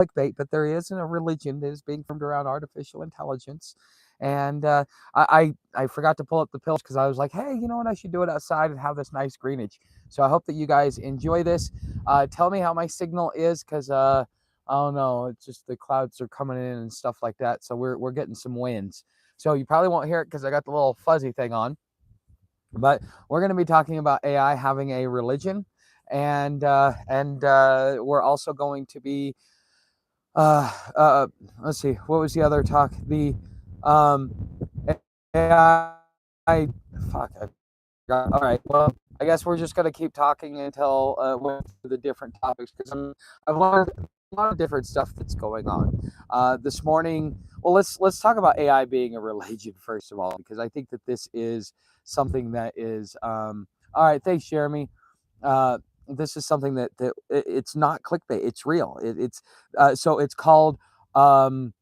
clickbait, but there is a religion that is being formed around artificial intelligence. And I forgot to pull up the pillars because I was like, hey, you know what? I should do it outside and have this nice greenage. So I hope that you guys enjoy this. Tell me how my signal is, because I don't know. It's just the clouds are coming in and stuff like that. So we're getting some winds. So you probably won't hear it because I got the little fuzzy thing on. But we're going to be talking about AI having a religion, and we're also going to be let's see, what was the other talk? The AI. Fuck. All right. Well, I guess we're just gonna keep talking until we're through the different topics, because I've learned a lot of different stuff that's going on. This morning, well, let's talk about AI being a religion first of all, because I think that this is something that is all right. Thanks, Jeremy. This is something that it's not clickbait. It's real. It's so it's called um,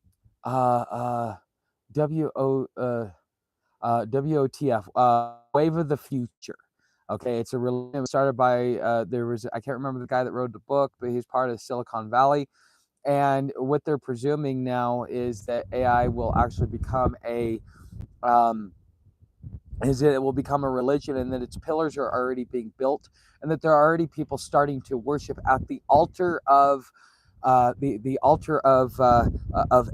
W O WOTF, Wave of the Future. Okay, it's a religion started by there was, I can't remember the guy that wrote the book, but he's part of Silicon Valley. And what they're presuming now is that AI will actually become um, is that it will become a religion, and that its pillars are already being built, and that there are already people starting to worship at the altar of the altar of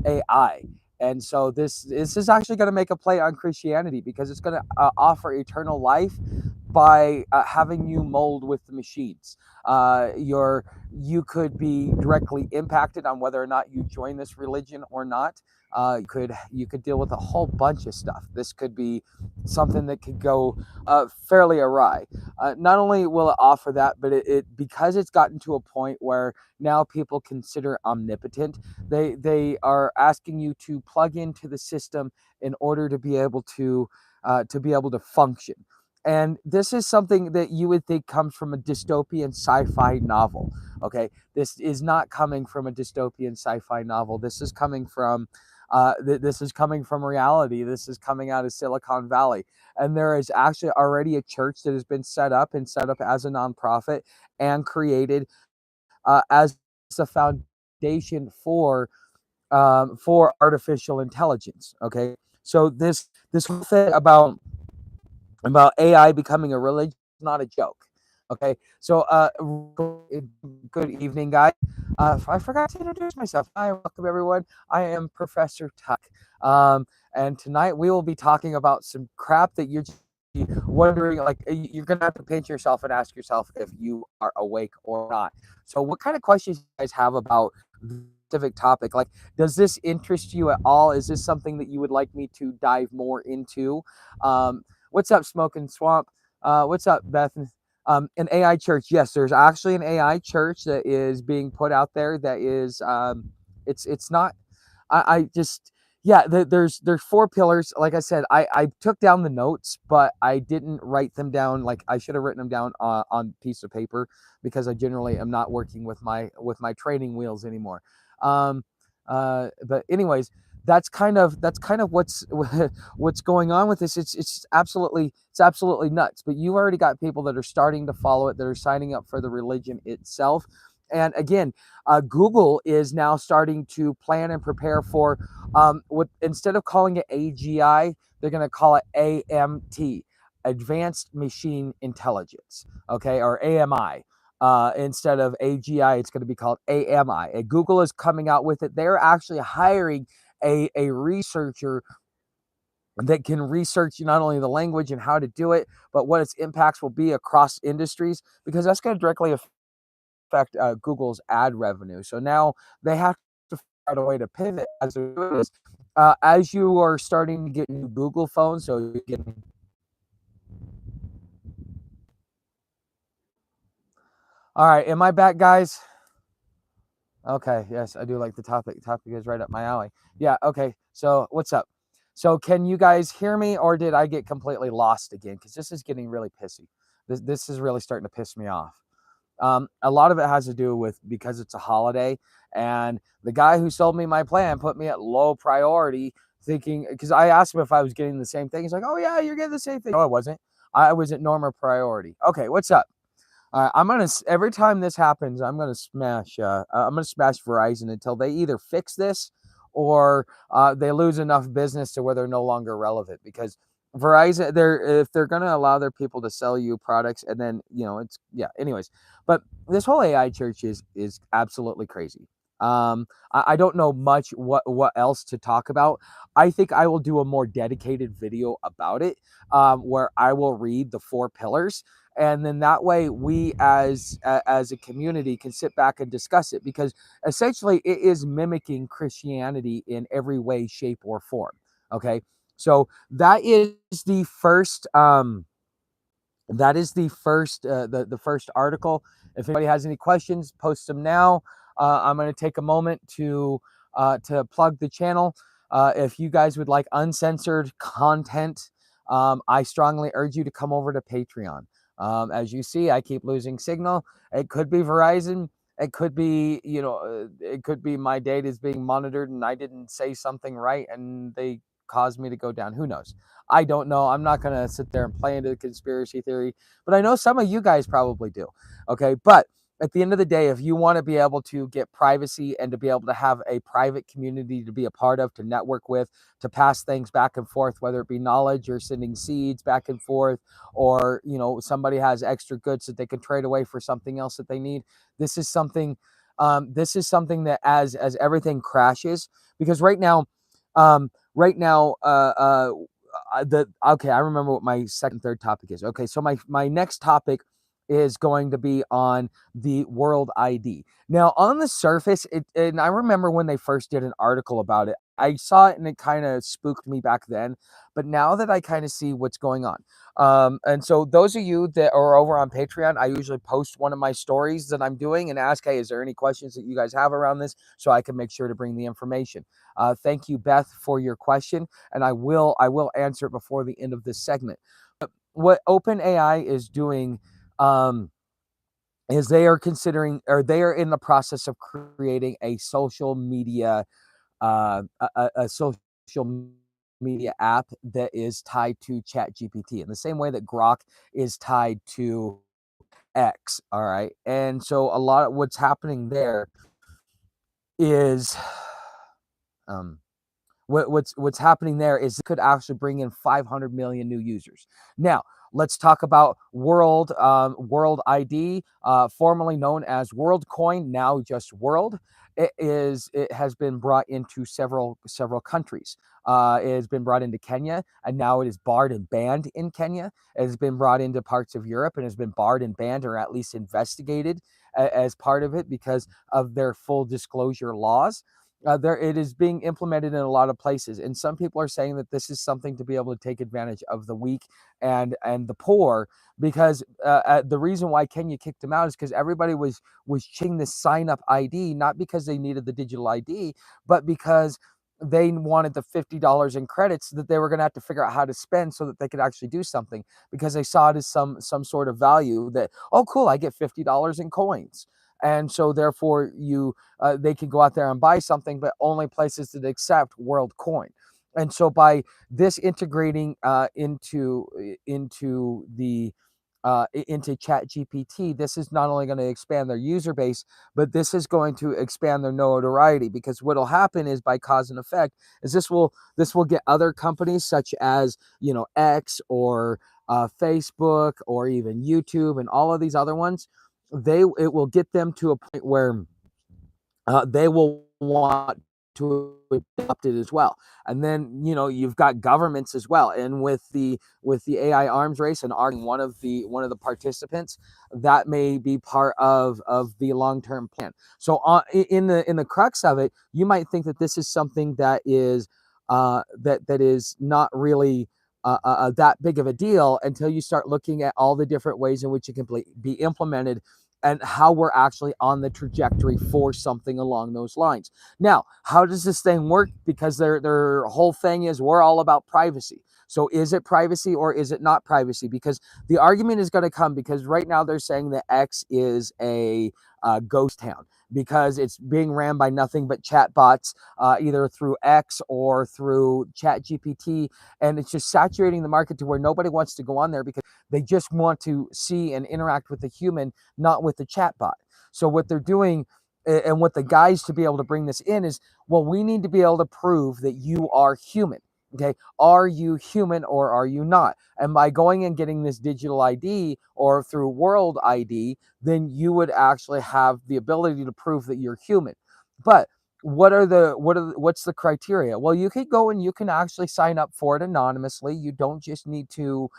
AI. And so this is actually going to make a play on Christianity, because it's going to offer eternal life by having you mold with the machines. You could be directly impacted on whether or not you join this religion or not. You could deal with a whole bunch of stuff. This could be something that could go fairly awry. Not only will it offer that, but it because it's gotten to a point where now people consider omnipotent. They are asking you to plug into the system in order to be able to function. And this is something that you would think comes from a dystopian sci-fi novel. Okay, this is not coming from a dystopian sci-fi novel. This is coming from this is coming from reality. This is coming out of Silicon Valley. And there is actually already a church that has been set up as a nonprofit and created as a foundation for artificial intelligence. Okay, so this whole thing about AI becoming a religion is not a joke. Okay, so good evening, guys. I forgot to introduce myself. Hi, welcome everyone. I am Professor Tuck, and tonight we will be talking about some crap that you're just wondering. Like, you're gonna have to pinch yourself and ask yourself if you are awake or not. So, what kind of questions do you guys have about the specific topic? Like, does this interest you at all? Is this something that you would like me to dive more into? What's up, Smoking Swamp? What's up, Beth? An AI church. Yes, there's actually an AI church that is being put out there. That is, it's not. I just, yeah. There's four pillars. Like I said, I took down the notes, but I didn't write them down. Like, I should have written them down on piece of paper, because I generally am not working with my training wheels anymore. But anyways, that's kind of what's going on with this. It's absolutely nuts. But you already got people that are starting to follow it, that are signing up for the religion itself. And again, Google is now starting to plan and prepare for what, instead of calling it AGI, they're going to call it AMT, Advanced Machine Intelligence, okay, or AMI. Instead of AGI, it's going to be called AMI. And Google is coming out with it. They're actually hiring a researcher that can research not only the language and how to do it, but what its impacts will be across industries, because that's going to directly affect Google's ad revenue. So now they have to figure out a way to pivot as they're doing this. As you are starting to get new Google phones, so you get. All right, am I back, guys? Okay, yes, I do like the topic. Topic is right up my alley. Yeah, okay. So what's up? So can you guys hear me, or did I get completely lost again? Because this is getting really pissy. This is really starting to piss me off. A lot of it has to do with because it's a holiday, and the guy who sold me my plan put me at low priority, thinking, because I asked him if I was getting the same thing. He's like, "Oh yeah, you're getting the same thing." No, I wasn't. I was at normal priority. Okay, what's up? I'm gonna every time this happens, I'm gonna smash. I'm gonna smash Verizon until they either fix this or they lose enough business to where they're no longer relevant. Because Verizon, if they're gonna allow their people to sell you products, and then it's yeah. Anyways, but this whole AI church is absolutely crazy. I don't know much what else to talk about. I think I will do a more dedicated video about it, where I will read the 4 pillars, and then that way we as a community can sit back and discuss it, because essentially it is mimicking Christianity in every way, shape, or form. Okay, so that is the first the first article. If anybody has any questions, post them now. I'm going to take a moment to plug the channel. If you guys would like uncensored content, I strongly urge you to come over to Patreon. As you see, I keep losing signal. It could be Verizon. It could be, it could be my data is being monitored and I didn't say something right and they caused me to go down. Who knows? I don't know. I'm not going to sit there and play into the conspiracy theory, but I know some of you guys probably do. Okay. But at the end of the day, if you want to be able to get privacy and to be able to have a private community to be a part of, to network with, to pass things back and forth, whether it be knowledge or sending seeds back and forth, or, somebody has extra goods that they can trade away for something else that they need. This is something, that as everything crashes, because right now, right now, okay, I remember what my second, third topic is. Okay, so my next topic is going to be on the World ID. Now, on the surface, and I remember when they first did an article about it, I saw it and it kind of spooked me back then. But now that I kind of see what's going on, and so those of you that are over on Patreon, I usually post one of my stories that I'm doing and ask, hey, is there any questions that you guys have around this, so I can make sure to bring the information. Thank you, Beth, for your question, and I will answer it before the end of this segment. But what OpenAI is doing, is they are considering, or they are in the process of creating a social media, a social media app that is tied to ChatGPT in the same way that Grok is tied to X. All right, and so a lot of what's happening there is, um, what's happening there is it could actually bring in 500 million new users. Now, let's talk about World ID, formerly known as WorldCoin, now just World. It has been brought into several countries. It has been brought into Kenya, and now it is barred and banned in Kenya. It has been brought into parts of Europe and has been barred and banned, or at least investigated as part of it, because of their full disclosure laws. It is being implemented in a lot of places, and some people are saying that this is something to be able to take advantage of the weak and the poor, because the reason why Kenya kicked them out is because everybody was checking the sign up ID, not because they needed the digital ID, but because they wanted the $50 in credits that they were going to have to figure out how to spend so that they could actually do something, because they saw it as some sort of value that, oh cool, I get $50 in coins. And so therefore they can go out there and buy something, but only places that accept World Coin. And so by this integrating into ChatGPT, this is not only going to expand their user base, but this is going to expand their notoriety, because what will happen is, by cause and effect, is this will get other companies such as X, or Facebook, or even YouTube, and all of these other ones. It will get them to a point where they will want to adopt it as well. And then you've got governments as well, and with the AI arms race, and arguing one of the participants, that may be part of the long-term plan. So in the crux of it, you might think that this is something that is that is not really that big of a deal, until you start looking at all the different ways in which it can be implemented, and how we're actually on the trajectory for something along those lines. Now, how does this thing work? Because their whole thing is, we're all about privacy. So is it privacy or is it not privacy? Because the argument is going to come, because right now they're saying that X is a ghost town. because it's being ran by nothing but chatbots, either through X or through Chat GPT, and it's just saturating the market to where nobody wants to go on there because they just want to see and interact with the human, not with the chatbot. So what they're doing, and what the guys to be able to bring this in is, well, we need to be able to prove that you are human. Okay, are you human or are you not? And by going and getting this digital ID or through World ID, then you would actually have the ability to prove that you're human. But what's the criteria? Well, you can go and you can actually sign up for it anonymously. You don't just need to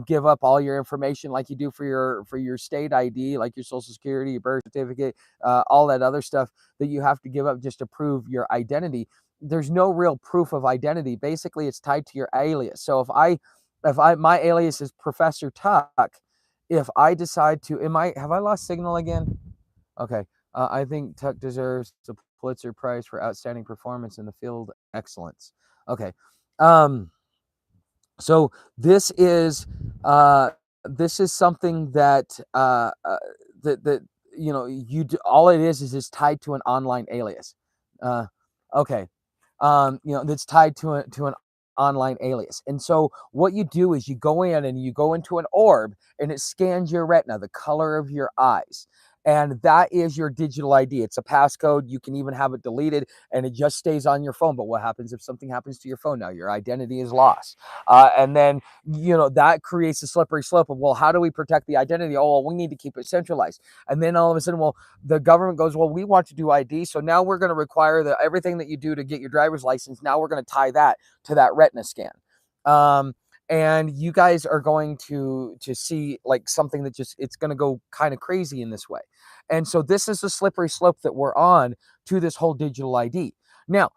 give up all your information like you do for your state ID, like your social security, your birth certificate, all that other stuff that you have to give up just to prove your identity. There's no real proof of identity. Basically, it's tied to your alias. So if I my alias is Professor Tuck, if I decide to, have I lost signal again? Okay. I think Tuck deserves the Pulitzer Prize for outstanding performance in the field of excellence. Okay. Um, so this is something that that you do, all it is it's tied to an online alias. Uh, okay. That's tied to an online alias. And so what you do is you go in and you go into an orb and it scans your retina, the color of your eyes. And that is your digital ID. It's a passcode. You can even have it deleted and it just stays on your phone. But what happens if something happens to your phone? Now your identity is lost. And then, that creates a slippery slope of, well, how do we protect the identity? Oh, well, we need to keep it centralized. And then all of a sudden, well, the government goes, well, we want to do ID. So now we're going to require that everything that you do to get your driver's license, now we're going to tie that to that retina scan. And you guys are going to see like something that it's going to go kind of crazy in this way. And so this is the slippery slope that we're on to this whole digital ID. Now,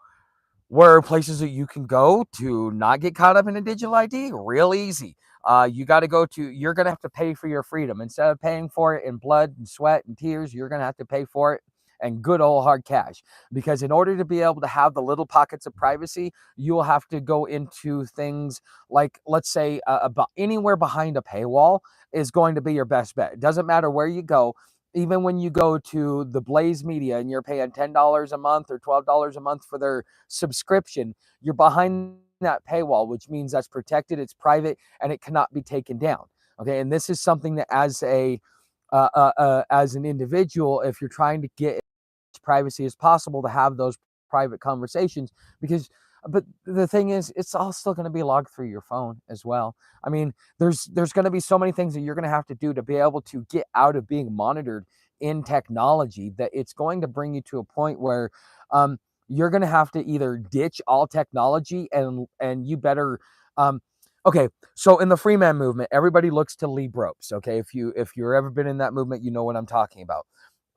where are places that you can go to not get caught up in a digital ID? Real easy. You're going to have to pay for your freedom. Instead of paying for it in blood and sweat and tears, you're going to have to pay for it and good old hard cash. Because in order to be able to have the little pockets of privacy, you will have to go into things like, let's say, about anywhere behind a paywall is going to be your best bet. It doesn't matter where you go. Even when you go to the Blaze Media and you're paying $10 a month or $12 a month for their subscription, you're behind that paywall, which means that's protected, it's private, and it cannot be taken down. Okay, and this is something that as an individual, if you're trying to get as privacy as possible to have those private conversations, but the thing is, it's all still going to be logged through your phone as well. I mean, there's going to be so many things that you're going to have to do to be able to get out of being monitored in technology that it's going to bring you to a point where you're going to have to either ditch all technology and you better okay, so in the free man movement, everybody looks to Lee Ropes. Okay, if you've ever been in that movement, you know what I'm talking about.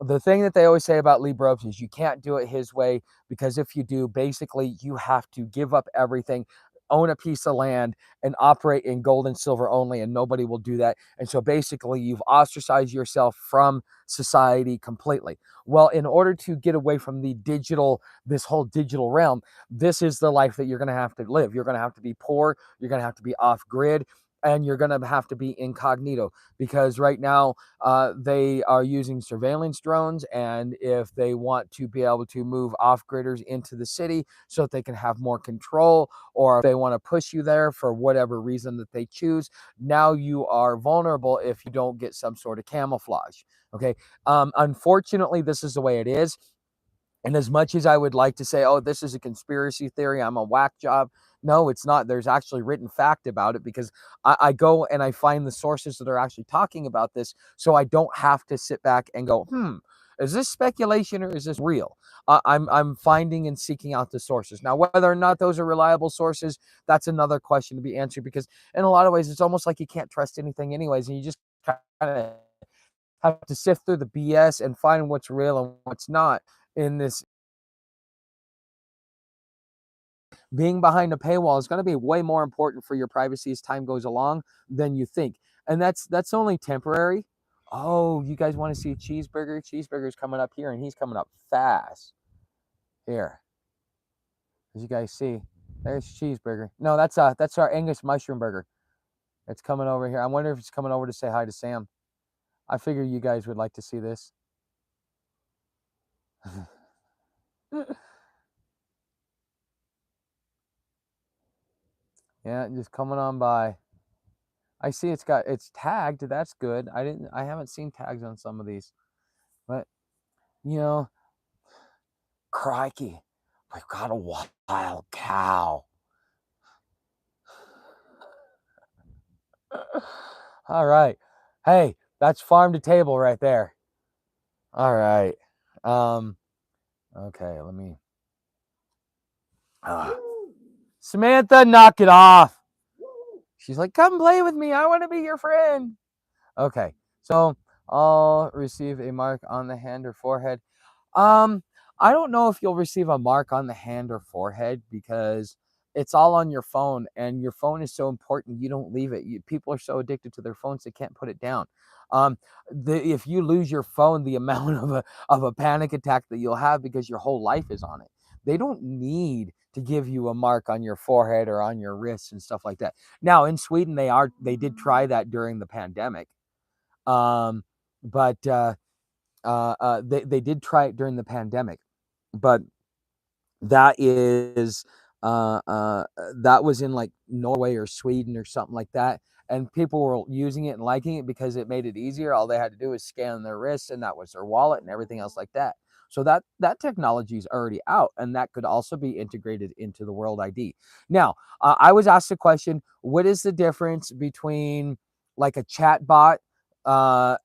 The thing that they always say about Lee Ropes is you can't do it his way, because if you do, basically you have to give up everything, own a piece of land, and operate in gold and silver only, and nobody will do that. And so basically you've ostracized yourself from society completely. Well, in order to get away from this whole digital realm, this is the life that you're going to have to live. You're going to have to be poor, you're going to have to be off grid, and you're going to have to be incognito, because right now they are using surveillance drones. And if they want to be able to move off-gridders into the city so that they can have more control, or if they want to push you there for whatever reason that they choose, now you are vulnerable if you don't get some sort of camouflage. Okay. Unfortunately, this is the way it is. And as much as I would like to say, oh, this is a conspiracy theory, I'm a whack job, no, it's not. There's actually written fact about it, because I go and I find the sources that are actually talking about this, so I don't have to sit back and go, is this speculation or is this real? I'm finding and seeking out the sources. Now, whether or not those are reliable sources, that's another question to be answered, because in a lot of ways, it's almost like you can't trust anything anyways, and you just kind of have to sift through the BS and find what's real and what's not in this. Being behind a paywall is going to be way more important for your privacy as time goes along than you think. And that's only temporary. Oh, you guys want to see a cheeseburger? Cheeseburger's coming up here, and he's coming up fast. Here, as you guys see, there's cheeseburger. No, that's our Angus mushroom burger. It's coming over here. I wonder if it's coming over to say hi to Sam. I figure you guys would like to see this. Yeah, just coming on by. I see it's tagged. That's good. I haven't seen tags on some of these, but you know, crikey, we've got a wild cow. All right. Hey, that's farm to table right there. All right. Okay, let me Samantha, knock it off. She's like, come play with me. I want to be your friend. Okay. So I'll receive a mark on the hand or forehead. Um, I don't know if you'll receive a mark on the hand or forehead because it's all on your phone, and your phone is so important. You don't leave it. People are so addicted to their phones they can't put it down. Um, if you lose your phone, the amount of a panic attack that you'll have because your whole life is on it. They don't need to give you a mark on your forehead or on your wrists and stuff like that. Now in Sweden, they did try that during the pandemic, um, but they did try it during the pandemic, but that is that was in like Norway or Sweden or something like that, and people were using it and liking it because it made it easier. All they had to do was scan their wrists, and that was their wallet and everything else like that. So that technology is already out, and that could also be integrated into the World ID. Now, I was asked the question: what is the difference between like a chat bot and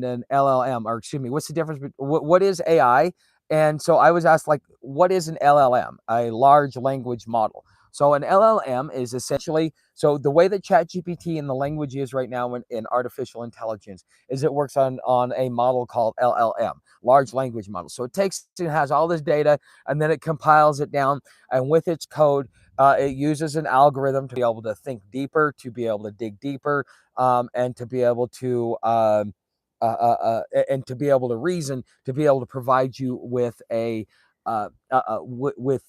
an LLM, or excuse me, what's the difference? What is AI? And so I was asked, like, what is an LLM, a large language model? So an LLM is essentially, so the way that ChatGPT and the language is right now in artificial intelligence is it works on a model called LLM, large language model. So it takes, it has all this data, and then it compiles it down, and with its code, it uses an algorithm to be able to think deeper, to be able to dig deeper, and to be able to and to be able to reason, to be able to provide you with a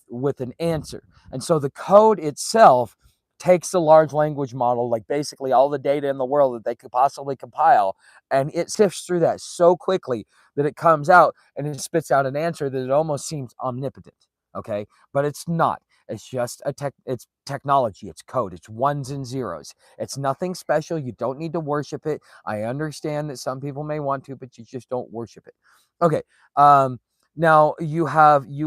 with an answer. And so the code itself takes the large language model, like basically all the data in the world that they could possibly compile, and it sifts through that so quickly that it comes out and it spits out an answer that it almost seems omnipotent. Okay, but it's not. It's just it's technology, it's code, it's ones and zeros. It's nothing special. You don't need to worship it. I understand that some people may want to, but you just don't worship it. Okay. Now you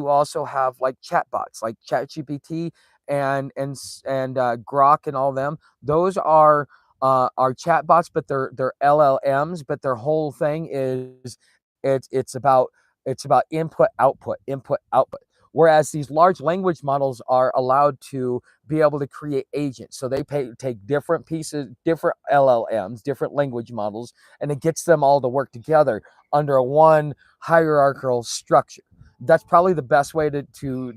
also have like chatbots, like ChatGPT and Grok and all them. Those are chatbots, but they're LLMs. But their whole thing is it's about input input output. Whereas these large language models are allowed to be able to create agents. So they take different pieces, different LLMs, different language models, and it gets them all to work together under one hierarchical structure. That's probably the best way to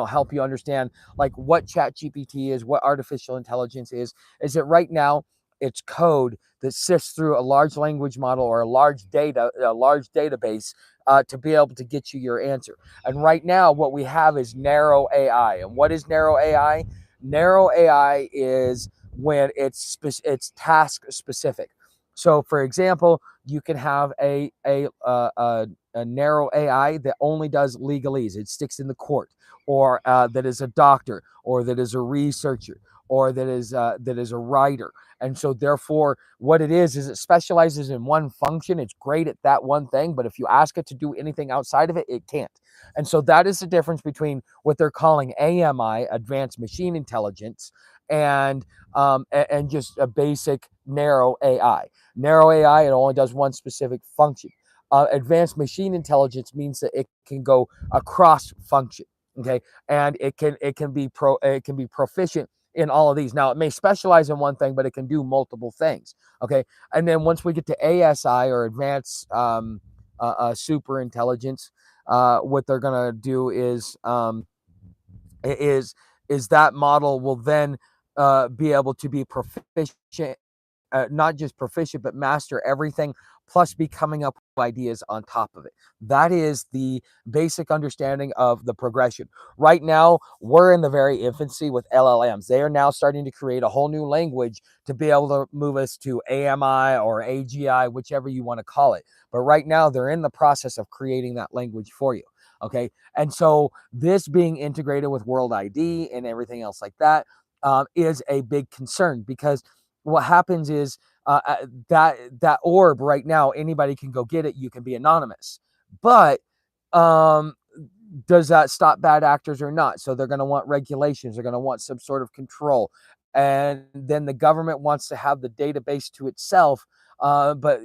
help you understand like what ChatGPT is, what artificial intelligence is that right now it's code that sifts through a large language model or a large database to be able to get you your answer. And right now what we have is narrow AI. And what is narrow AI? Narrow AI is when it's task specific. So, for example, you can have a narrow AI that only does legalese; it sticks in the court, or that is a doctor, or that is a researcher, or that is a writer. And so, therefore, what it is it specializes in one function. It's great at that one thing, but if you ask it to do anything outside of it, it can't. And so that is the difference between what they're calling AMI, Advanced Machine Intelligence, and just a basic narrow AI. Narrow AI, it only does one specific function. Advanced machine intelligence means that it can go across function. Okay, and it can be proficient in all of these. Now, it may specialize in one thing, but it can do multiple things. Okay, and then once we get to ASI, or advanced super intelligence, what they're gonna do is that model will then be able to be proficient, not just proficient, but master everything plus be coming up with ideas on top of it. That is the basic understanding of the progression. Right now, we're in the very infancy with LLMs. They are now starting to create a whole new language to be able to move us to AMI or AGI, whichever you want to call it. But right now, they're in the process of creating that language for you. Okay. And so this being integrated with World ID and everything else like that is a big concern, because what happens is that orb right now, anybody can go get it. You can be anonymous, but um, does that stop bad actors or not? So they're going to want regulations. They're going to want some sort of control, and then the government wants to have the database to itself. But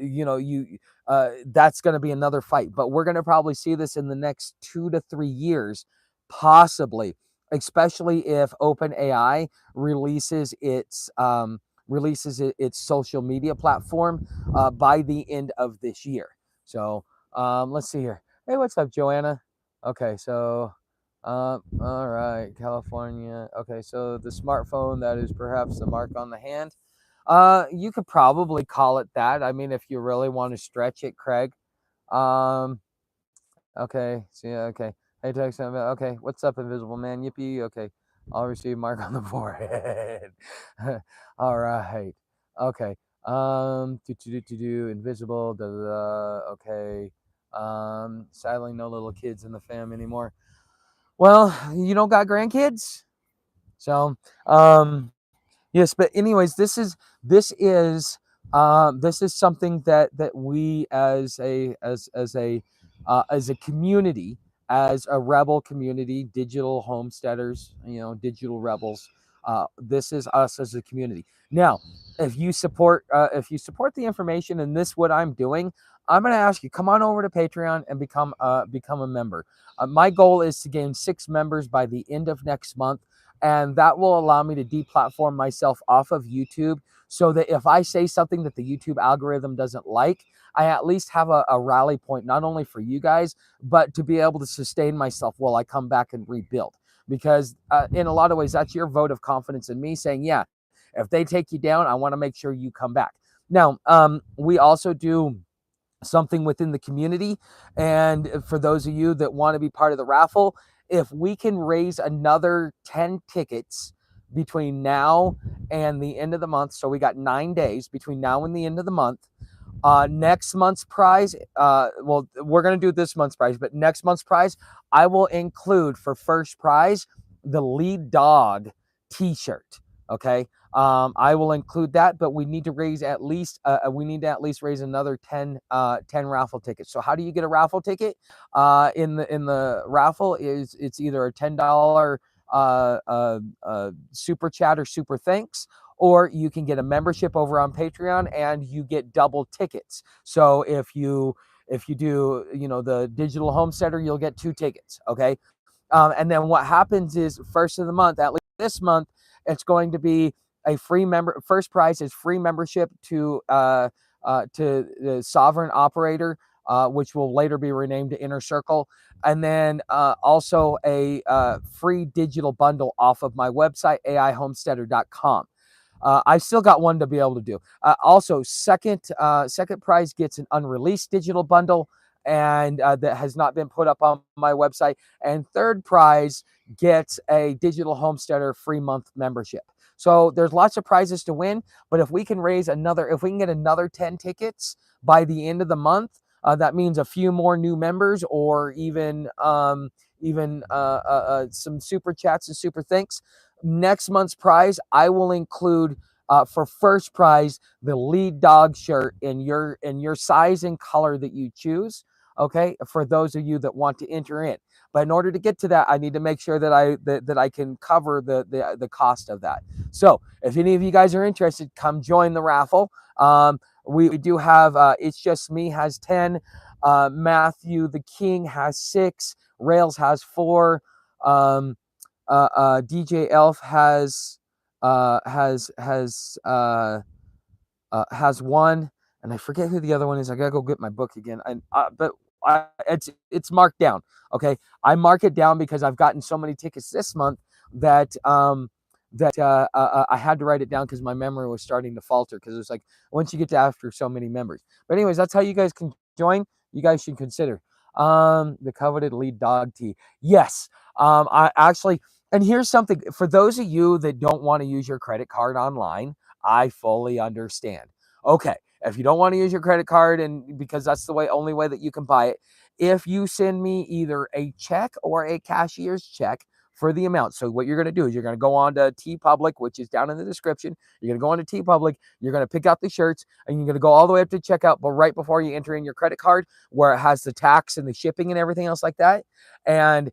that's going to be another fight. But we're going to probably see this in the next 2 to 3 years, possibly, especially if OpenAI releases its social media platform by the end of this year. So let's see here. Hey, what's up, Joanna? Okay, so all right, California. Okay, so the smartphone that is perhaps the mark on the hand. You could probably call it that. I mean, if you really want to stretch it, Craig. Um, okay, so yeah, okay. Hey, text about. Okay, what's up, Invisible Man? Yippee. Okay, I'll receive mark on the forehead. All right. Okay. Invisible. Da, da, da. Okay. Sadly, no little kids in the fam anymore. Well, you don't got grandkids, so yes. But anyways, this is something that we as a community, as a rebel community, digital homesteaders, digital rebels. This is us as a community. Now, if you support the information and this what I'm doing, I'm going to ask you, come on over to Patreon and become a member. My goal is to gain 6 members by the end of next month, and that will allow me to deplatform myself off of YouTube, so that if I say something that the YouTube algorithm doesn't like, I at least have a rally point, not only for you guys, but to be able to sustain myself while I come back and rebuild. Because in a lot of ways, that's your vote of confidence in me, saying, yeah, if they take you down, I want to make sure you come back. Now, we also do something within the community. And for those of you that want to be part of the raffle, if we can raise another 10 tickets between now and the end of the month, so we got 9 days between now and the end of the month. Next month's prize, well, we're going to do this month's prize, but next month's prize, I will include for first prize the lead dog t-shirt. Okay. I will include that, but we need to raise at least raise another 10 raffle tickets. So how do you get a raffle ticket? In the raffle it's either a $10 super chat or super thanks, or you can get a membership over on Patreon and you get double tickets. So if you do, the digital homesteader, you'll get 2 tickets. Okay. And then what happens is, first of the month, at least this month, it's going to be a free member. First prize is free membership to the Sovereign Operator, which will later be renamed to Inner Circle, and then also a free digital bundle off of my website, aihomesteader.com. I've still got one to be able to do. Also, second prize gets an unreleased digital bundle, and that has not been put up on my website. And third prize gets a digital homesteader free month membership. So there's lots of prizes to win. But if we can get another 10 tickets by the end of the month, that means a few more new members, or even some super chats and super thanks. Next month's prize, I will include for first prize the lead dog shirt in your size and color that you choose. Okay, for those of you that want to enter in. But in order to get to that, I need to make sure that I can cover the cost of that. So if any of you guys are interested, come join the raffle. We do have It's Just Me has 10, Matthew the King has 6, Rails has 4, DJ Elf has 1, and I forget who the other one is. I gotta go get my book again. It's marked down. Okay, I mark it down because I've gotten so many tickets this month that that I had to write it down because my memory was starting to falter, because it was like once you get to after so many members. But anyways, that's how you guys can join. You guys should consider the coveted lead dog tea. Yes, I actually, and here's something for those of you that don't want to use your credit card online. I fully understand. Okay, if you don't want to use your credit card, and because that's the only way that you can buy it, if you send me either a check or a cashier's check for the amount. So what you're going to do is you're going to go on to TeePublic, which is down in the description. You're going to go on to TeePublic. You're going to pick out the shirts, and you're going to go all the way up to checkout. But right before you enter in your credit card, where it has the tax and the shipping and everything else like that, and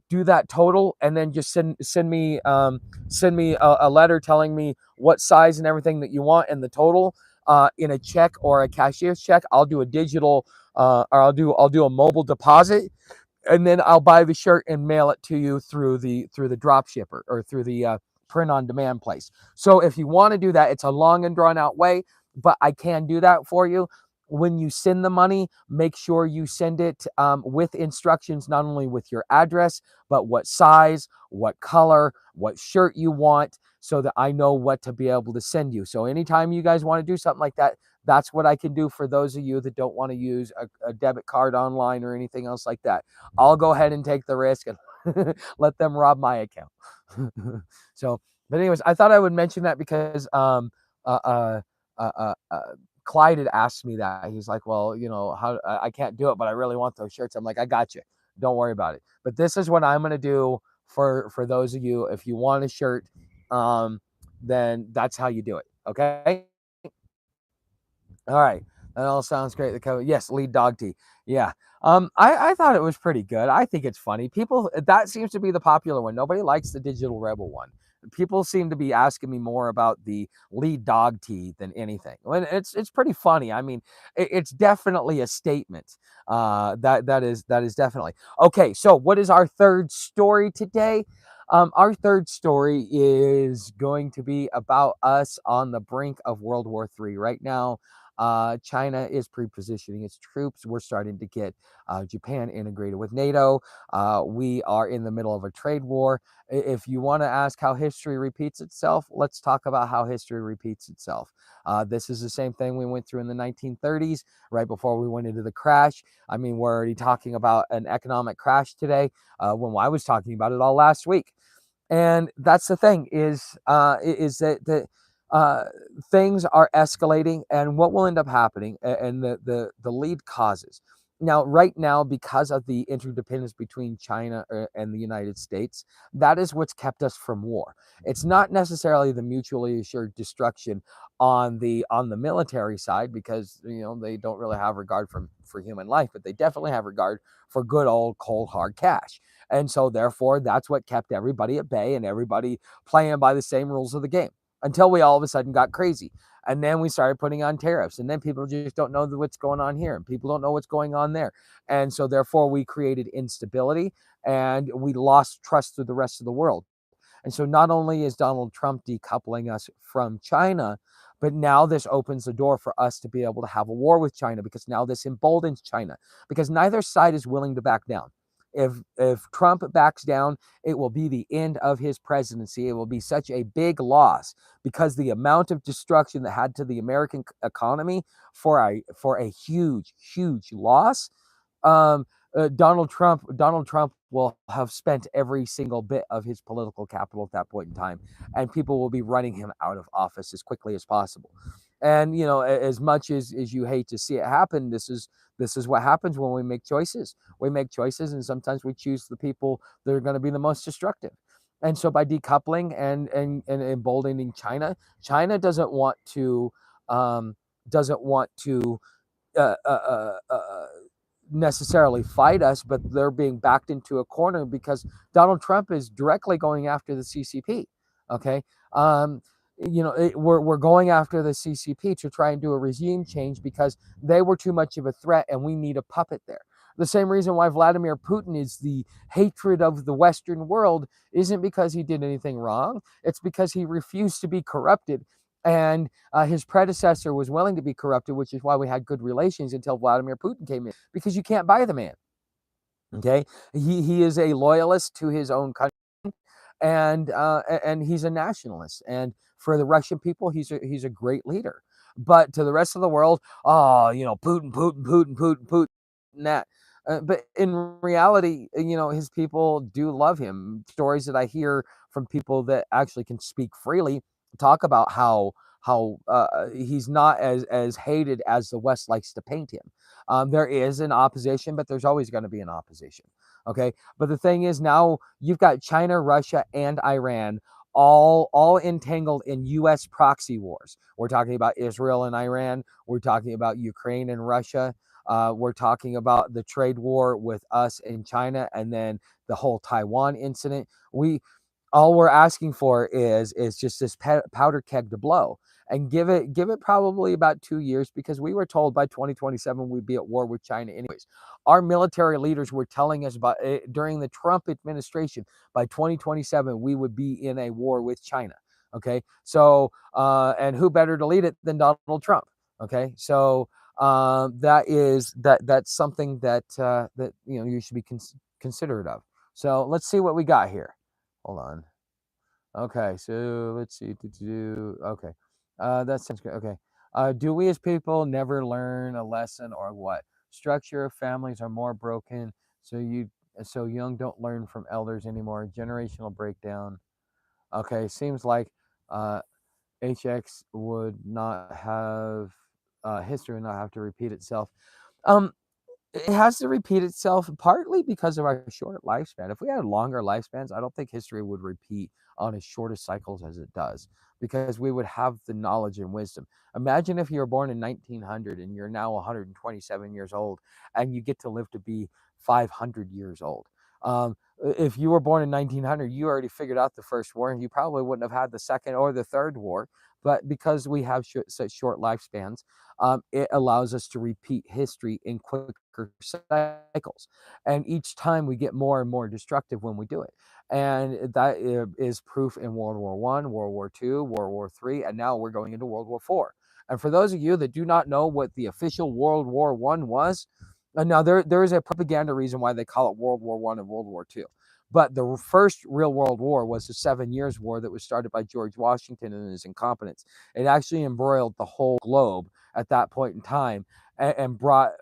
do that total, and then just send me a letter telling me what size and everything that you want and the total in a check or a cashier's check. I'll do a digital or I'll do a mobile deposit, and then I'll buy the shirt and mail it to you through the drop shipper or through the print on demand place. So if you want to do that, it's a long and drawn out way, but I can do that for you. When you send the money, make sure you send it with instructions, not only with your address, but what size, what color, what shirt you want, so that I know what to be able to send you. So anytime you guys want to do something like that, that's what I can do for those of you that don't want to use a debit card online or anything else like that. I'll go ahead and take the risk and let them rob my account. So, but anyways, I thought I would mention that because uh, uh, Clyde had asked me that. He's like, well, how I can't do it, but I really want those shirts. I'm like, I got you. Don't worry about it. But this is what I'm going to do for those of you. If you want a shirt, then that's how you do it. Okay. All right. That all sounds great. The cover, yes, lead dog tea. Yeah. I thought it was pretty good. I think it's funny. People, that seems to be the popular one. Nobody likes the Digital Rebel one. People seem to be asking me more about the lead dog tea than anything. And it's pretty funny. I mean, it's definitely a statement. That is definitely okay. So what is our third story today? Our third story is going to be about us on the brink of World War III right now. China is pre-positioning its troops. We're starting to get Japan integrated with NATO. We are in the middle of a trade war. If you want to ask how history repeats itself, let's talk about how history repeats itself. This is the same thing we went through in the 1930s, right before we went into the crash. I mean, we're already talking about an economic crash today, when I was talking about it all last week. And that's the thing is that things are escalating, and what will end up happening, and the lead causes. Now, right now, because of the interdependence between China and the United States, that is what's kept us from war. It's not necessarily the mutually assured destruction on the military side, because they don't really have regard for human life, but they definitely have regard for good old cold hard cash. And so therefore, that's what kept everybody at bay and everybody playing by the same rules of the game, until we all of a sudden got crazy. And then we started putting on tariffs, and then people just don't know what's going on here, and people don't know what's going on there. And so therefore we created instability, and we lost trust through the rest of the world. And so not only is Donald Trump decoupling us from China, but now this opens the door for us to be able to have a war with China, because now this emboldens China, because neither side is willing to back down. If Trump backs down, it will be the end of his presidency. It will be such a big loss, because the amount of destruction that had to the American economy for a huge loss. Um, Donald Trump will have spent every single bit of his political capital at that point in time, and people will be running him out of office as quickly as possible. And as much as you hate to see it happen, this is what happens when we make choices. We make choices, and sometimes we choose the people that are going to be the most destructive. And so by decoupling and emboldening China, China doesn't want to doesn't want to uh, uh, uh, uh, necessarily fight us, but they're being backed into a corner because Donald Trump is directly going after the CCP. Okay. We're going after the CCP to try and do a regime change, because they were too much of a threat, and we need a puppet there. The same reason why Vladimir Putin is the hatred of the Western world isn't because he did anything wrong. It's because he refused to be corrupted. And his predecessor was willing to be corrupted, which is why we had good relations until Vladimir Putin came in, because you can't buy the man. Okay. He is a loyalist to his own country, and he's a nationalist. And for the Russian people, he's a great leader. But to the rest of the world, oh, Putin, Putin, Putin, Putin, Putin, that. But in reality, his people do love him. Stories that I hear from people that actually can speak freely talk about how he's not as hated as the West likes to paint him. There is an opposition, but there's always going to be an opposition. Okay, but the thing is, now you've got China, Russia, and Iran all entangled in U.S. proxy wars. We're talking about Israel and Iran. We're talking about Ukraine and Russia. We're talking about the trade war with us and China, and then the whole Taiwan incident. All we're asking for is just this powder keg to blow, and give it probably about 2 years, because we were told by 2027 we'd be at war with China anyways. Our military leaders were telling us about it during the Trump administration. By 2027 we would be in a war with China. Okay, so and who better to lead it than Donald Trump? Okay, so that's something that you should be considerate of. So let's see what we got here. Hold on. Okay, so let's see. Okay, that sounds good. Okay, do we as people never learn a lesson, or what? Structure of families are more broken, so young don't learn from elders anymore. Generational breakdown. Okay, seems like uh, HX would not have history would not have to repeat itself. Um, it has to repeat itself partly because of our short lifespan. If we had longer lifespans, I don't think history would repeat on as short as cycles as it does, because we would have the knowledge and wisdom. Imagine if you were born in 1900 and you're now 127 years old and you get to live to be 500 years old. If you were born in 1900, you already figured out the first war, and you probably wouldn't have had the second or the third war. But because we have such short lifespans, it allows us to repeat history in quicker cycles. And each time we get more and more destructive when we do it. And that is proof in World War I, World War II, World War III, and now we're going into World War IV. And for those of you that do not know what the official World War I was, now there is a propaganda reason why they call it World War I and World War II. But the first real world war was the 7 Years' War that was started by George Washington and his incompetence. It actually embroiled the whole globe at that point in time, and brought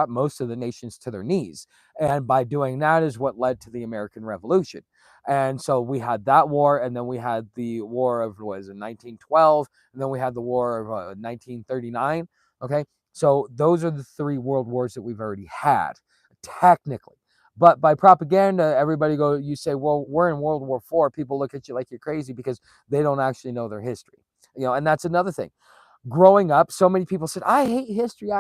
most of the nations to their knees. And by doing that is what led to the American Revolution. And so we had that war, and then we had the war of, what was it, 1912, and then we had the war of 1939. Okay, so those are the 3 world wars that we've already had, technically. But by propaganda, you say, well, we're in World War IV. People look at you like you're crazy because they don't actually know their history. And that's another thing. Growing up, so many people said, I hate history.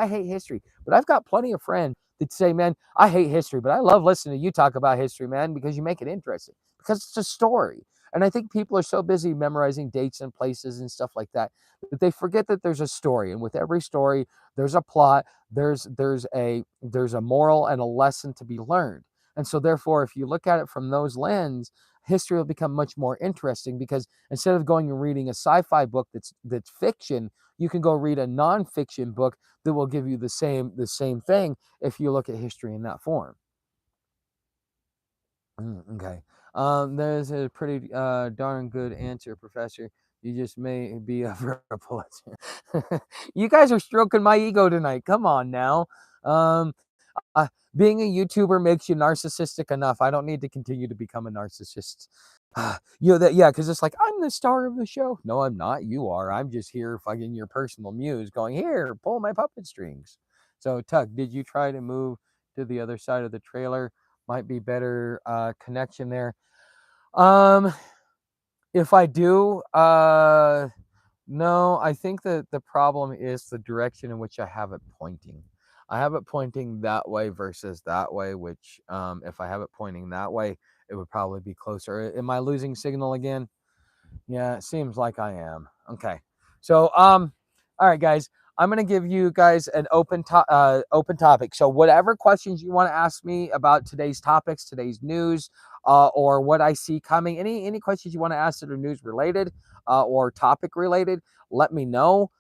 But I've got plenty of friends that say, man, I hate history, but I love listening to you talk about history, man, because you make it interesting, because it's a story. And I think people are so busy memorizing dates and places and stuff like that they forget that there's a story. And with every story, there's a plot, there's a moral and a lesson to be learned. And so therefore, if you look at it from those lens, history will become much more interesting, because instead of going and reading a sci-fi book that's fiction, you can go read a non-fiction book that will give you the same thing if you look at history in that form. Okay. There's a pretty darn good answer, Professor. You just may be up for a Pulitzer. You guys are stroking my ego tonight. Come on now. Um, Being a YouTuber makes you narcissistic enough. I don't need to continue to become a narcissist. Because it's like, I'm the star of the show. No, I'm not. You are. I'm just here fucking your personal muse going, here, pull my puppet strings. So, Tug, did you try to move to the other side of the trailer? Might be better connection there. If I do, no, I think that the problem is the direction in which I have it pointing. I have it pointing that way versus that way, which if I have it pointing that way, it would probably be closer. Am I losing signal again? Yeah, it seems like I am. Okay. So, all right, guys, I'm going to give you guys an open topic. So whatever questions you want to ask me about today's topics, today's news, or what I see coming, any questions you want to ask that are news related or topic related, let me know.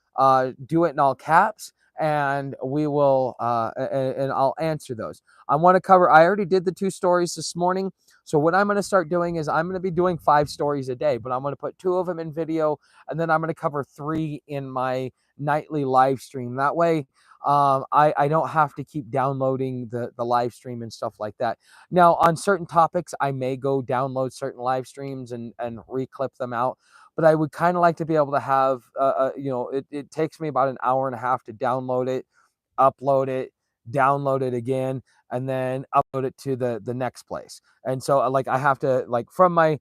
Do it in all caps. and we will and I'll answer those. I want to cover. I already did the 2 stories this morning. So what I'm going to start doing is I'm going to be doing 5 stories a day, but I'm going to put 2 of them in video, and then I'm going to cover 3 in my nightly live stream. That way, I don't have to keep downloading the live stream and stuff like that. Now, on certain topics, I may go download certain live streams and reclip them out. But I would kind of like to be able to have, it takes me about an hour and a half to download it, upload it, download it again, and then upload it to the next place. And so like I have to like from my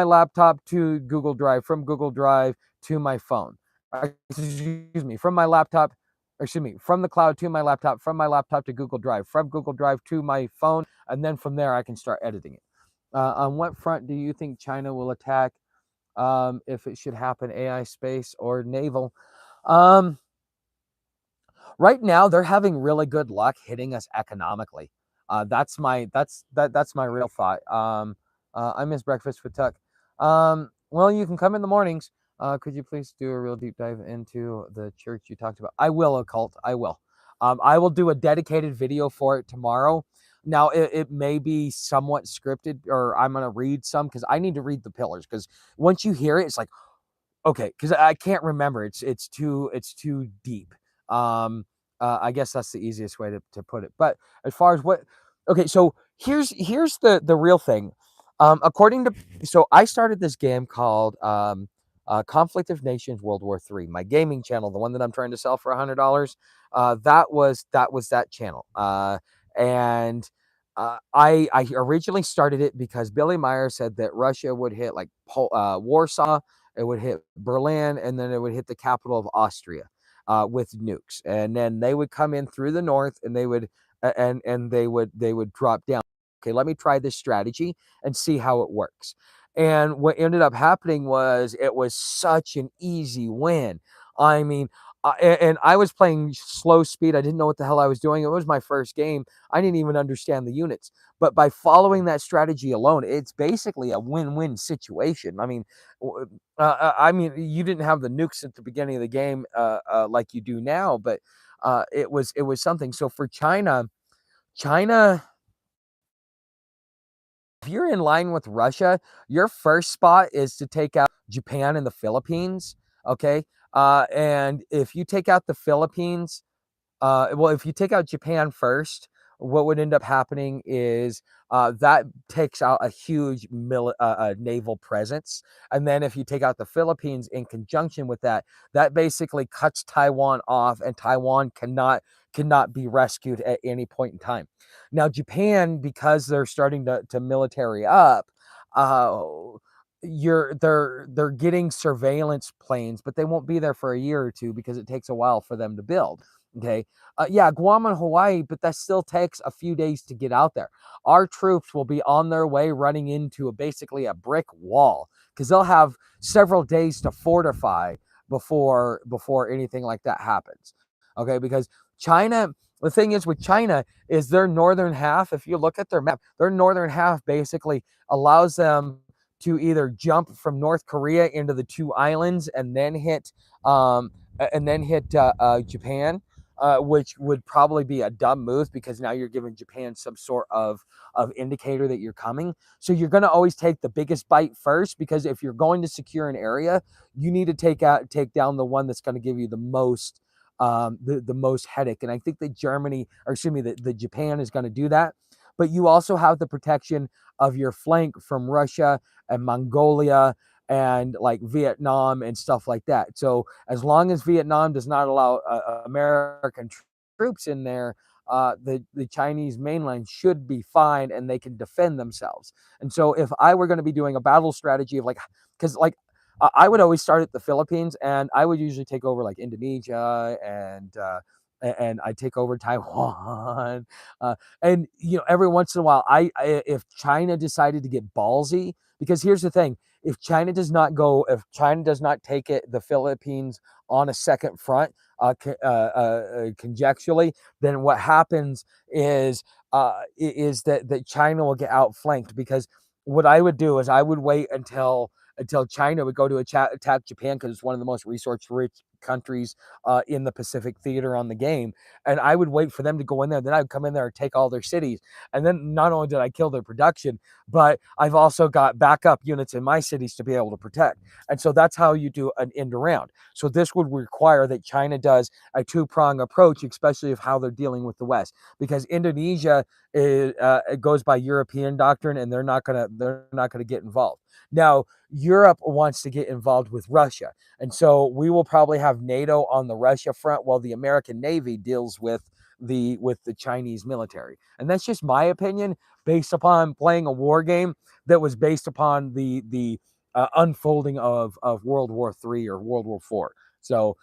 laptop to Google Drive, from Google Drive to my phone. Excuse me, from my laptop, excuse me, from the cloud to my laptop, from my laptop to Google Drive, from Google Drive to my phone, and then from there I can start editing it. On what front do you think China will attack? If it should happen, AI, space, or naval? Um, right now they're having really good luck hitting us economically. That's my real thought. I miss breakfast with Tuck. Well, you can come in the mornings. Could you please do a real deep dive into the church you talked about? I will, occult. I will. I will do a dedicated video for it tomorrow. Now it may be somewhat scripted, or I'm gonna read some because I need to read the pillars, because once you hear it, it's like, okay, because I can't remember. It's too deep. I guess that's the easiest way to put it. But as far as what, okay, so here's the real thing. According to, so I started this game called Conflict of Nations World War III. My gaming channel, the one that I'm trying to sell for $100, that channel. And I originally started it because Billy Meyer said that Russia would hit like Warsaw, it would hit Berlin, and then it would hit the capital of Austria with nukes, and then they would come in through the north, and they would they would drop down. Okay, let me try this strategy and see how it works. And what ended up happening was it was such an easy win. I mean, and I was playing slow speed. I didn't know what the hell I was doing. It was my first game. I didn't even understand the units. But by following that strategy alone, it's basically a win-win situation. I mean, you didn't have the nukes at the beginning of the game like you do now, but it was something. So for China, if you're in line with Russia, your first spot is to take out Japan and the Philippines. Okay, and if you take out the Philippines, well, if you take out Japan first, what would end up happening is that takes out a huge naval presence. And then if you take out the Philippines in conjunction with that, that basically cuts Taiwan off, and Taiwan cannot be rescued at any point in time. Now, Japan, because they're starting to military up, uh, they're getting surveillance planes, but they won't be there for a year or two because it takes a while for them to build. Okay. Yeah, Guam and Hawaii, but that still takes a few days to get out there. Our troops will be on their way running into basically a brick wall, because they'll have several days to fortify before anything like that happens. Okay, because China, the thing is with China is their northern half, if you look at their map, their northern half basically allows them to either jump from North Korea into the 2 islands and then hit Japan, which would probably be a dumb move, because now you're giving Japan some sort of indicator that you're coming. So you're going to always take the biggest bite first, because if you're going to secure an area, you need to take down the one that's going to give you the most the most headache. And I think that Germany, or excuse me, the Japan is going to do that. But you also have the protection of your flank from Russia and Mongolia and like Vietnam and stuff like that. So as long as Vietnam does not allow American troops in there, the Chinese mainland should be fine, and they can defend themselves. And so if I were going to be doing a battle strategy of like, because like I would always start at the Philippines, and I would usually take over like Indonesia, and I take over Taiwan, and every once in a while, if China decided to get ballsy, because here's the thing: if China does not take the Philippines on a second front, conjecturally, then what happens is that China will get outflanked. Because what I would do is I would wait until China would go to attack Japan, because it's one of the most resource rich countries in the Pacific theater on the game. And I would wait for them to go in there. Then I would come in there and take all their cities. And then not only did I kill their production, but I've also got backup units in my cities to be able to protect. And so that's how you do an end around. So this would require that China does a two-prong approach, especially of how they're dealing with the West, because Indonesia it goes by European doctrine, and they're not gonna get involved. Now, Europe wants to get involved with Russia, and so we will probably have NATO on the Russia front while the American Navy deals with the Chinese military. And that's just my opinion based upon playing a war game that was based upon the unfolding of World War III or World War IV. So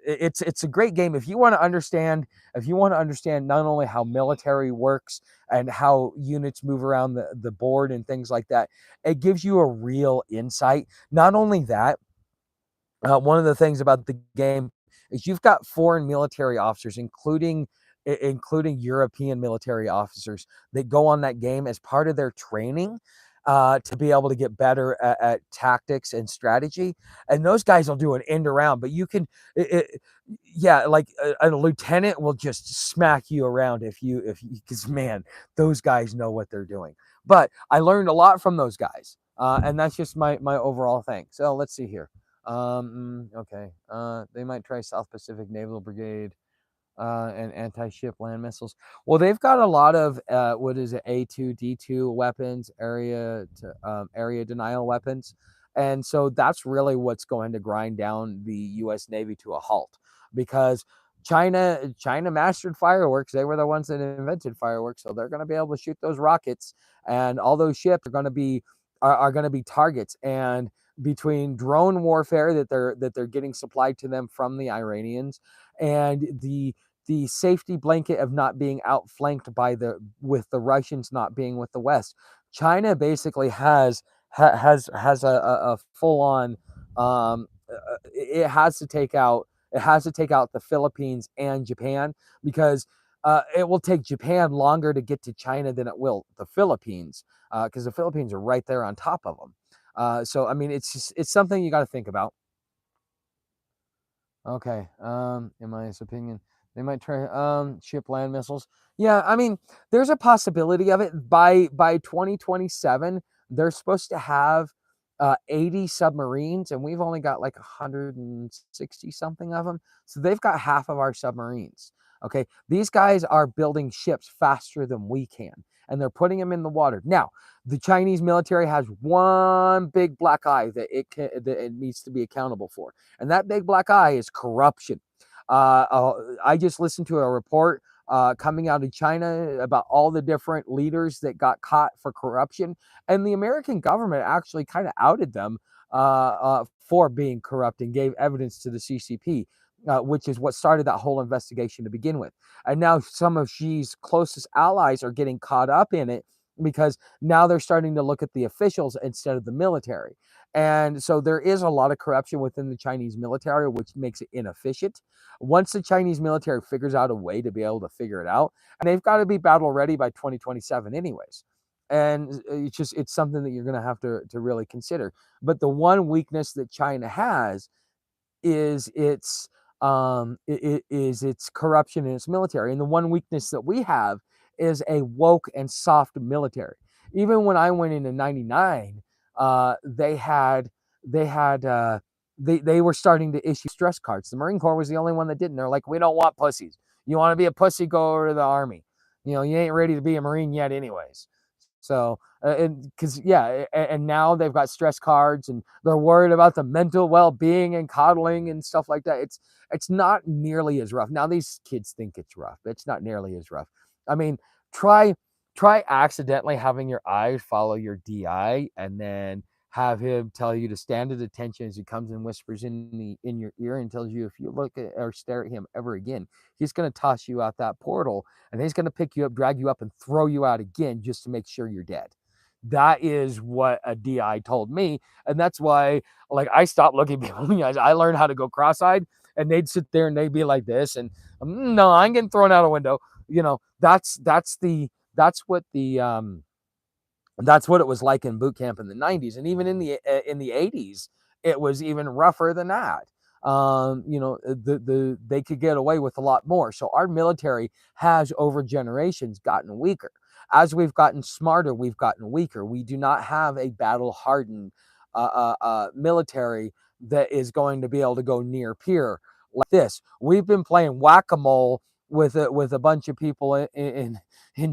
it's a great game if you want to understand not only how military works and how units move around the board and things like that. It gives you a real insight. Not only that, one of the things about the game is you've got foreign military officers, including European military officers, that go on that game as part of their training to be able to get better at tactics and strategy. And those guys will do an end around, but you can, yeah, like a lieutenant will just smack you around because man, those guys know what they're doing. But I learned a lot from those guys, and that's just my overall thing. So let's see here. Okay. They might try South Pacific Naval Brigade and anti-ship land missiles. Well, they've got a lot of what is it, A2, D2 weapons, area denial weapons, and so that's really what's going to grind down the U.S. Navy to a halt, because China mastered fireworks. They were the ones that invented fireworks, so they're going to be able to shoot those rockets, and all those ships are going to be targets. And between drone warfare that they're getting supplied to them from the Iranians, and the safety blanket of not being outflanked with the Russians not being with the West, China basically has a full on. It has to take out the Philippines and Japan, because it will take Japan longer to get to China than it will the Philippines, because the Philippines are right there on top of them. So I mean, it's something you got to think about. Okay. In my opinion, they might try ship land missiles. Yeah, I mean, there's a possibility of it. By 2027, they're supposed to have 80 submarines, and we've only got like 160 something of them. So they've got half of our submarines. Okay, these guys are building ships faster than we can, and they're putting them in the water. Now, the Chinese military has one big black eye that it needs to be accountable for, and that big black eye is corruption. I just listened to a report coming out of China about all the different leaders that got caught for corruption, and the American government actually kind of outed them for being corrupt and gave evidence to the CCP. Which is what started that whole investigation to begin with. And now some of Xi's closest allies are getting caught up in it, because now they're starting to look at the officials instead of the military. And so there is a lot of corruption within the Chinese military, which makes it inefficient. Once the Chinese military figures out a way to be able to figure it out, and they've got to be battle ready by 2027 anyways. And it's something that you're going to have to really consider. But the one weakness that China has is its corruption in its military. And the one weakness that we have is a woke and soft military. Even when I went into 99, they were starting to issue stress cards. The Marine Corps was the only one that didn't. They're like, we don't want pussies. You want to be a pussy, go over to the Army. You ain't ready to be a Marine yet anyways. So, and now they've got stress cards, and they're worried about the mental well-being and coddling and stuff like that. It's not nearly as rough. Now these kids think it's rough, but it's not nearly as rough. I mean, try accidentally having your eyes follow your DI, and then have him tell you to stand at attention as he comes and whispers in your ear and tells you, if you look at or stare at him ever again, he's going to toss you out that portal, and he's going to pick you up, drag you up, and throw you out again just to make sure you're dead. That is what a DI told me, and that's why, like, I stopped looking people in the eyes. I learned how to go cross-eyed, and they'd sit there and they'd be like this, and no, I'm getting thrown out a window. That's what it was like in boot camp in the 90s, and even in the 80s, it was even rougher than that. they could get away with a lot more. So our military has over generations gotten weaker. As we've gotten smarter, we've gotten weaker. We do not have a battle hardened military that is going to be able to go near peer like this. We've been playing whack-a-mole with a bunch of people in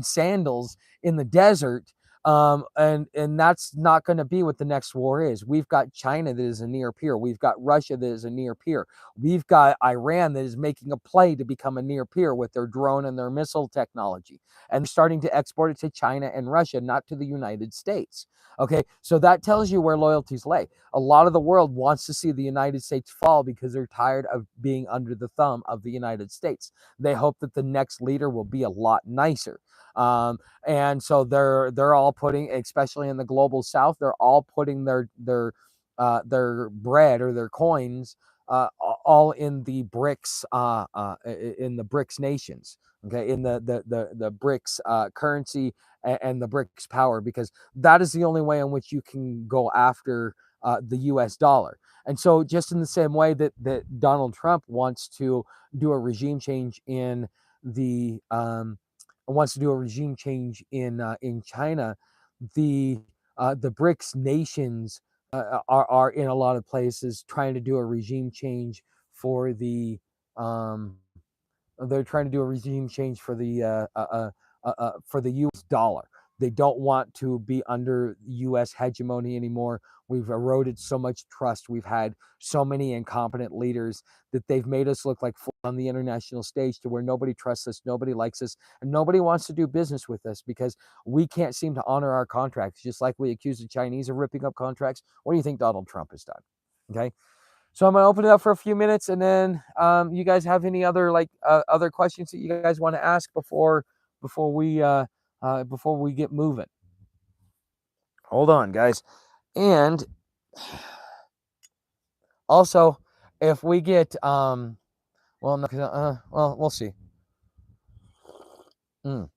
sandals in the desert, and that's not going to be what the next war is. We've got China that is a near peer. We've got Russia that is a near peer. We've got Iran that is making a play to become a near peer with their drone and their missile technology, and starting to export it to China and Russia, not to the United States. Okay, so that tells you where loyalties lay. A lot of the world wants to see the United States fall because they're tired of being under the thumb of the United States. They hope that the next leader will be a lot nicer. And so they're all putting, especially in the global South, they're all putting their bread or their coins all in the BRICS nations. Okay, in the BRICS currency and the BRICS power, because that is the only way in which you can go after the U.S. dollar. And so, just in the same way that Donald Trump wants to do a regime change in China, the BRICS nations are in a lot of places trying to do a regime change for the um, they're trying to do a regime change for the U.S. dollar. They don't want to be under U.S. hegemony anymore. We've eroded so much trust. We've had so many incompetent leaders that they've made us look like fools on the international stage, to where nobody trusts us, nobody likes us, and nobody wants to do business with us because we can't seem to honor our contracts. Just like we accuse the Chinese of ripping up contracts, what do you think Donald Trump has done? Okay. So I'm gonna open it up for a few minutes, and then you guys have any other other questions that you guys want to ask before we get moving? Hold on, guys. And also, if we get well, no, well, we'll see. Mm.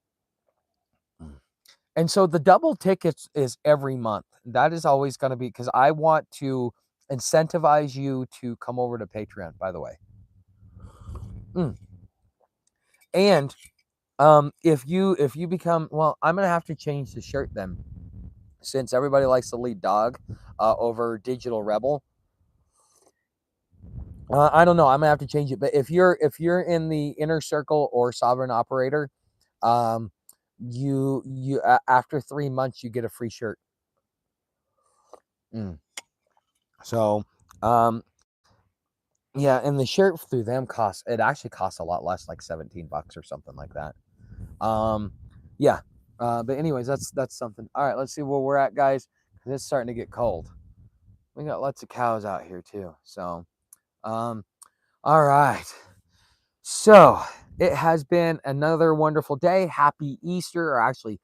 And so the double tickets is every month. That is always going to be, because I want to incentivize you to come over to Patreon, by the way. And if you become, well, I'm gonna have to change the shirt then, since everybody likes to lead dog over Digital Rebel. I don't know, I'm gonna have to change it. But if you're in the Inner Circle or Sovereign Operator, um you after 3 months you get a free shirt. So yeah, and the shirt through them actually costs a lot less, like $17 or something like that. Yeah. But anyways, that's something. All right, let's see where we're at, guys, because it's starting to get cold. We got lots of cows out here too. So all right. So it has been another wonderful day. Happy Easter, or actually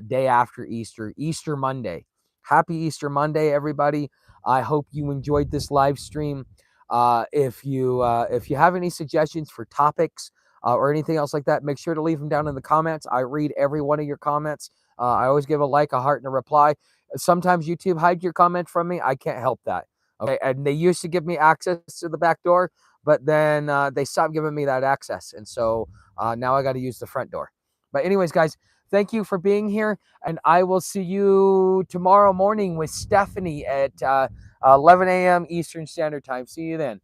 day after Easter, Easter Monday. Happy Easter Monday, everybody. I hope you enjoyed this live stream. If you have any suggestions for topics or anything else like that, make sure to leave them down in the comments. I read every one of your comments. I always give a like, a heart, and a reply. Sometimes YouTube hides your comment from me. I can't help that. Okay, and they used to give me access to the back door, but then they stopped giving me that access, and so now I got to use the front door. But anyways, guys, thank you for being here, and I will see you tomorrow morning with Stephanie at 11 a.m. Eastern Standard Time. See you then.